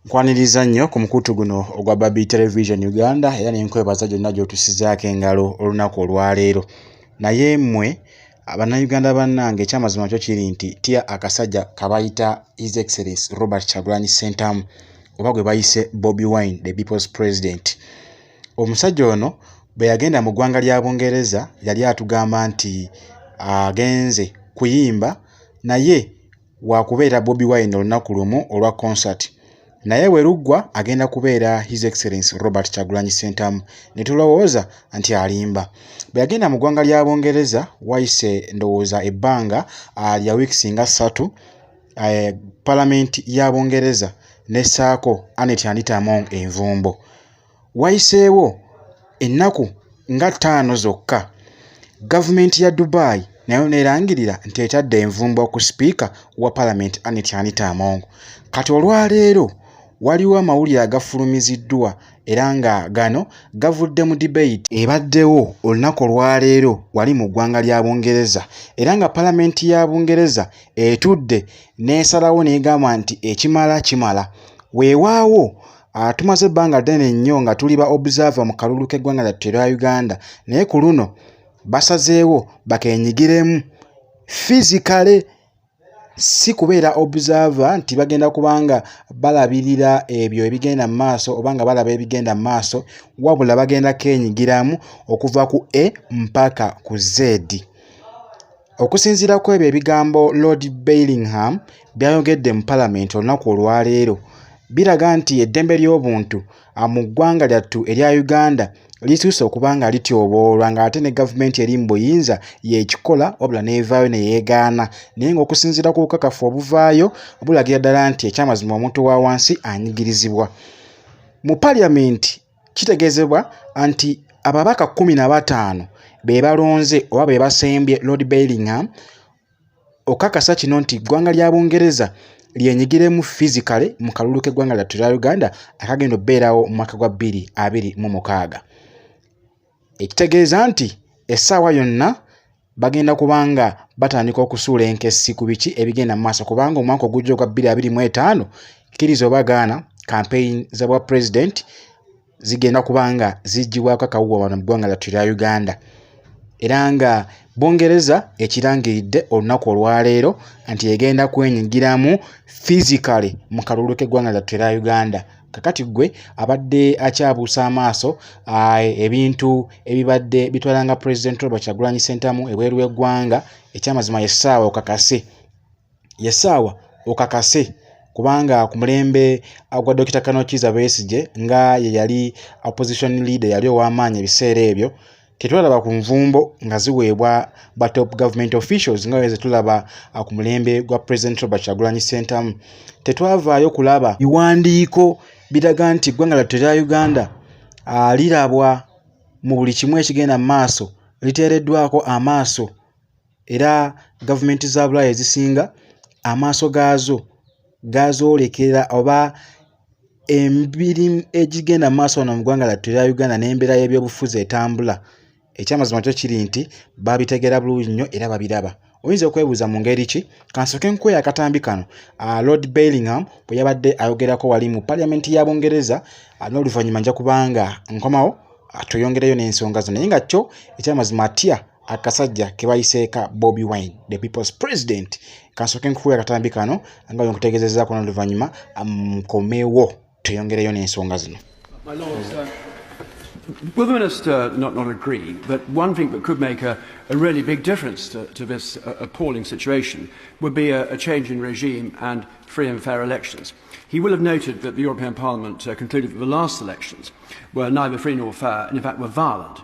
Nkwaniriza nnyo ku mukutu guno ogwa Babi Television Uganda era nenkwebaza gyonna gy'otusizaako engalo olunaku olwaleero. Naye mmwe Bannayuganda bannange ekyamazima kyo kiri nti tya akasajja kabayita His Excellency Robert Kyagulanyi Ssentamu oba gwe bayise Bobi Wine, the People's President. Omusajja ono bwe yagenda mu ggwanga lya Bungereza yali atugamba nti agenze kuyimba naye wakubeera Bobi Wine olunaku lumu olwa concert. Naye weruggwa agenda kubeera His Excellency Robert Kyagulanyi Ssentamu ne tulowooza nti alimba. Bwe yagenda mu ggwanga lya Bungereza wayise ndowooza ebbanga lya wiiki nga 3 Parliament ya Bungereza nessaako Anet Anditamong envumbo. Wayiseewo ennaku nga 5 zokka gavumenti ya Dubai nayo nerangirira nti etadde envumbo ku speaker wa Parliament Anet Anditamong. Kati olwaleero waliwo amawulire agafulumiziddwa era nga gano gavudde mu debate ebaddewo olunaku olwaleero wali mu ggwanga lya Bungereza era nga Parliament ya Bungereza etudde n'esalawo n'egamba nti ekimala kimala. Weewaawo tumaze ebbanga ddene nnyo nga tuli ba observer mu kalulu k'eggwanga lyattu erya Uganda naye ku luno basazeewo bakeenyigiremu physically, si kubeera observer nti bagenda kubanga balabirira ebyo ebigenda mu maaso oba nga balaba ebigenda mu maaso, wabula bagenda keenyigiramu okuva ku A mpaka ku Z. Okusinziira ku ebyo ebigambo Lord Bellingham byayogedde mu Parliament olunaku olwaleero biraga nti eddembe ly'obuntu mu ggwanga lyattu erya Uganda lisuuse okuba nga lityoboolwa ng'ate ne gavumenti eri mu buyinza yeekikola wabula neevaayo ne yeegaana. Naye ng'okusinziira ku bukakafu obuvaayo bulagira ddala nti ekyamazima omuntu wa wansi anyigirizibwa. Mu Parliament kitegeezebwa nti ababaka 15 be balonze oba be basembye Lord Bellingham okakasa kino nti ggwanga lya Bungereza lyenyigiremu physically mu kalulu k'eggwanga lyattu erya Uganda akagenda obbeerawo mu mwaka gwa 2026. Ekitegeeza nti essaawa yonna bagenda kubanga batandika okusuula enkessi ku biki ebigenda mu maaso kubanga omwaka ogujja ogwa 2025 kkiriza oba gaana campaign za bwa president zigenda kubanga ziggyibwako akawuwa wano mu ggwanga lyattu erya Uganda. Era nga Bungereza ekirangiridde olunaku olwaleero nti egenda kwenyigiramu physically mu kalulu k'eggwanga lyattu erya Uganda. Kakati gwe abadde akyabuusa amaaso ebintu ebibadde bitwalanga President Robert Kyagulanyi Ssentamu ebweru w'eggwanga, ekyamazima yessaawa okakase kubanga ku mulembe gwa Dr. Kanokiza Besigye nga ye yali opposition leader yali ow'amaanyi ebiseera ebyo tetulaba ku nvumbo nga ziweebwa ba top government officials nga weze tulaba ku mulembe gwa President Robert Kyagulanyi Ssentamu. Tetwavaayo kulaba biwandiiko biraga nti ggwanga lyattu erya Uganda lirabwa mu buli kimu ekigenda mu maaso liteereddwako amaaso era gavumenti za Bulaaya ezisinga amaaso gazoolekera oba emirimu egigenda mu maaso wano mu ggwanga lyattu erya Uganda n'embeera y'ebyobufuzi etambula. Ekyamazima kyo kiri nti babitegeera bulungi nnyo era babiraba. Oyinza okwebuuza mu ngeri ki? Kansooke nkuwe akatambi kano. Lord Bellingham bwe yabadde ayogerako wali mu Parliament ya Bungereza n'oluvannyuma nja kubanga nkomawo tuyongereyo n'ensonga zo. Naye nga kyo ekyamazima atya akasajja ke bayiseeka Bobi Wine, the People's President. Kansooke nkuwe akatambi kano nga nkutegeezezaako n'oluvannyuma nkomewo tuyongereyo n'ensonga zino. My Lord, will the Minister not agree that one thing that could make a really big difference to this appalling situation would be a change in regime and free and fair elections? He will have noted that the European Parliament concluded that the last elections were neither free nor fair and in fact were violent.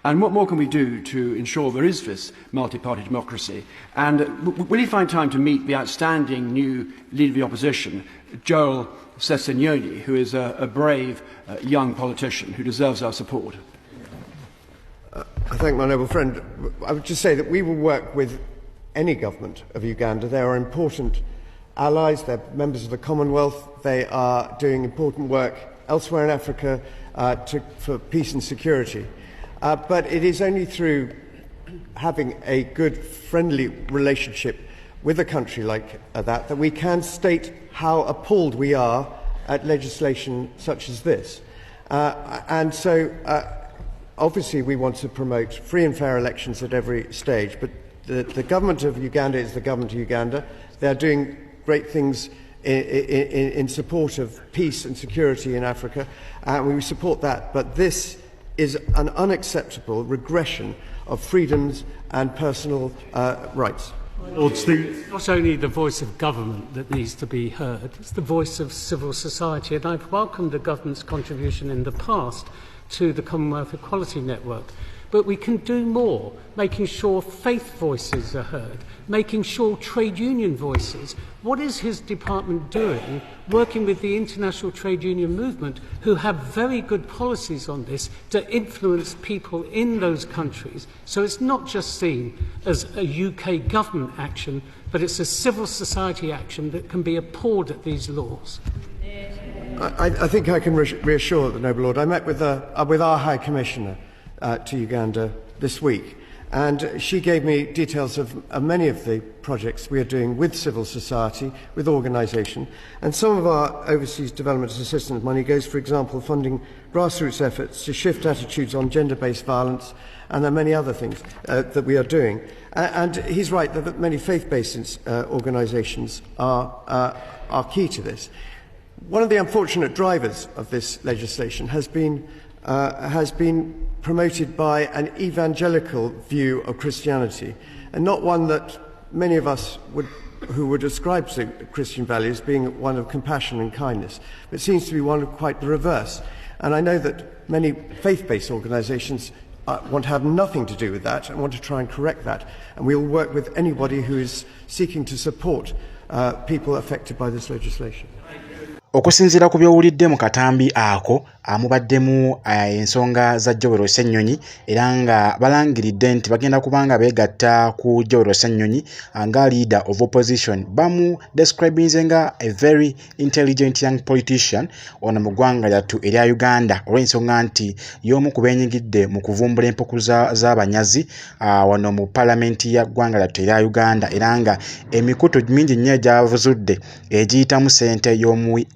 And what more can we do to ensure there is this multi-party democracy? And will he find time to meet the outstanding new leader of the opposition, Joel Sessegnoni, who is a brave young politician who deserves our support? I thank my noble friend. I would just say that we will work with any government of Uganda. They are important allies, they're members of the Commonwealth, they are doing important work elsewhere in Africa for peace and security. But it is only through having a good, friendly relationship with a country like that we can state how appalled we are at legislation such as this. And so obviously we want to promote free and fair elections at every stage, but the government of Uganda is the government of Uganda. They are doing great things in support of peace and security in Africa, and we support that. But this is an unacceptable regression of freedoms and personal rights. It's not only the voice of government that needs to be heard, it's the voice of civil society. And I've welcomed the government's contribution in the past to the Commonwealth Equality Network. But we can do more, making sure faith voices are heard, making sure trade union voices. What is his department doing, working with the international trade union movement, who have very good policies on this, to influence people in those countries? So it's not just seen as a UK government action, but it's a civil society action that can be appalled at these laws. I think I can reassure the Noble Lord. I met with our High Commissioner to Uganda this week, and she gave me details of many of the projects we are doing with civil society, with organisation, and some of our overseas development assistance money goes, for example, funding grassroots efforts to shift attitudes on gender-based violence, and there are many other things that we are doing. And he's right that many faith-based organisations are key to this. One of the unfortunate drivers of this legislation has been promoted by an evangelical view of Christianity, and not one that many of us who would ascribe to Christian values being one of compassion and kindness. It seems to be one of quite the reverse. And I know that many faith-based organisations want to have nothing to do with that and want to try and correct that. And we'll work with anybody who is seeking to support people affected by this legislation. Okusinziira ku byowulidde mu katambi ako amubaddemu ensonga za Joel Ssennyonyi era nga balangiridde nti bagenda kubanga beegatta ku Joel Ssennyonyi nga leader of opposition, bamu describing nga a very intelligent young politician ono mu ggwanga lyattu erya Uganda olw'ensonga nti y'omu ku beenyigidde mu kuvumbula empuku z'abanyazi wano mu palamenti ya ggwanga lyattu erya Uganda era nga emikutu mingi nnyo egyavuzudde egiyitamu ssente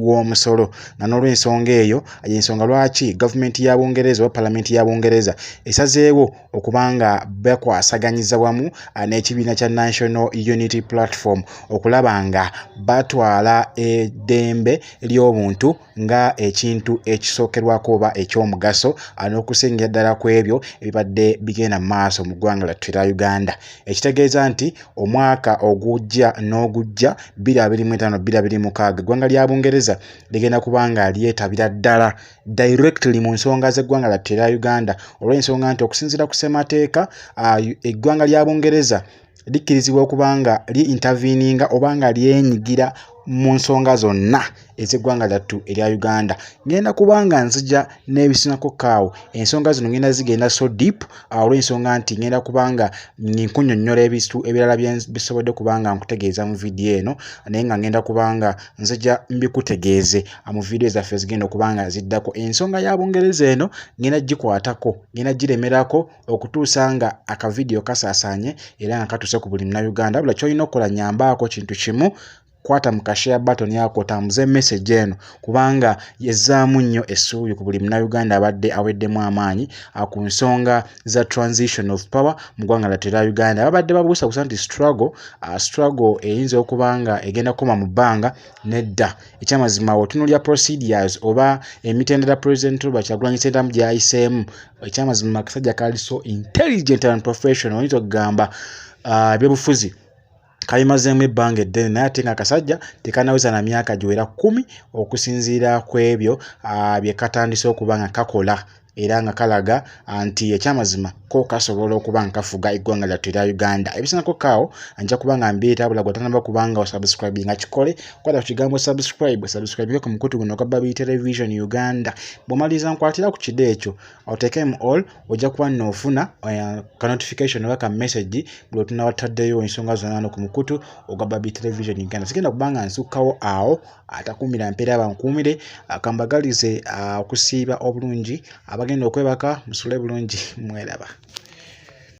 w'omusolo nga n'olw'ensonga eyo ensonga lwaki gavumenti ya Bungereza oba palamenti ya Bungereza esazeewo okubanga bakwasaganyiza wamu n'ekibiina kya National Unity Platform okulaba nga batwala eddembe ly'obuntu nga ekintu ekisookerwako oba eky'omugaso n'okusingira ddala ku ebyo ebibadde bigenda mu maaso mu ggwanga lyattu erya Uganda. Ekitegeeza nti omwaka ogujja n'ogujja 2025-2026 eggwanga lya Bungereza ligenda kubanga lyetabira ddala directly mu nsonga z'eggwanga lyattu erya Uganda olw'ensonga nti okusinziira ku ssemateeka eggwanga lya Bungereza likkirizibwa okubanga li-interveninga oba nga lyenyigira mu nsonga zonna ez'eggwanga lyattu erya Uganda. Ngenda kubanga nzija n'ebisinako kaawo ensonga zino ngenda zigenda so deep olw'ensonga nti ngenda kubanga nkunnyonnyola ebitu ebirala bisobodde kubanga nkutegeeza mu vidiyo eno naye nga ngenda kubanga nzija mbikutegeeze mu vidiyo zaffe zigenda okubanga ziddako. Ensonga ya Bungereza eno ngenda gikwatako, ngenda giremerako okutuusa nga akavidiyo kasaasaanye era nga katuuse ku buli Munnayuganda. Bula ky'olina okukola nyambaako kintu kimu, kwata mu share button yako otambuze message eno kubanga yezzaamu nnyo essuubi ku buli Munnayuganda abadde aweddemu amaanyi ku nsonga za transition of power mu ggwanga lyattu erya Uganda. Abadde babuusabuusa nti struggle eyinza okubanga egenda kukoma mu bbanga nedda. Ekyamazima otunuulya procedures oba emitendera President Robert Kyagulanyi Ssentamu gy'ayiseemu, ekyamazima akasajja kaali so intelligent and professional, oyinza okugamba ebyobufuzi kalimazeemu ebbanga eddene naye ate nga akasajja tekanaweza na myaka giwera 10 okusinziira ku ebyo bye katandise okuba nga kakola era nga kalaga nti ekyamazima ko kasobola okuba nga kafuga eggwanga lyattu erya Uganda. Ebisinako kaawo nja kuba nga mbiita bula gwatanaba kubanga osubscribe nga kikole kwata ku kigambo subscribe ku mukutu guno gwa Babi Television Uganda. Bw'omaliza nkwatira ku kide ekyo oteekemu all ojja kuba n'ofuna ka notification oba ka message buli tunawataddeyo ensonga zonna ku mukutu ogwa Babi Television Uganda. Sigenda kubanga nsukkawo awo atakumira mpeera abankuumire akambagalize okusiiba obulungi abagenda okwebaka musule bulungi mweraba.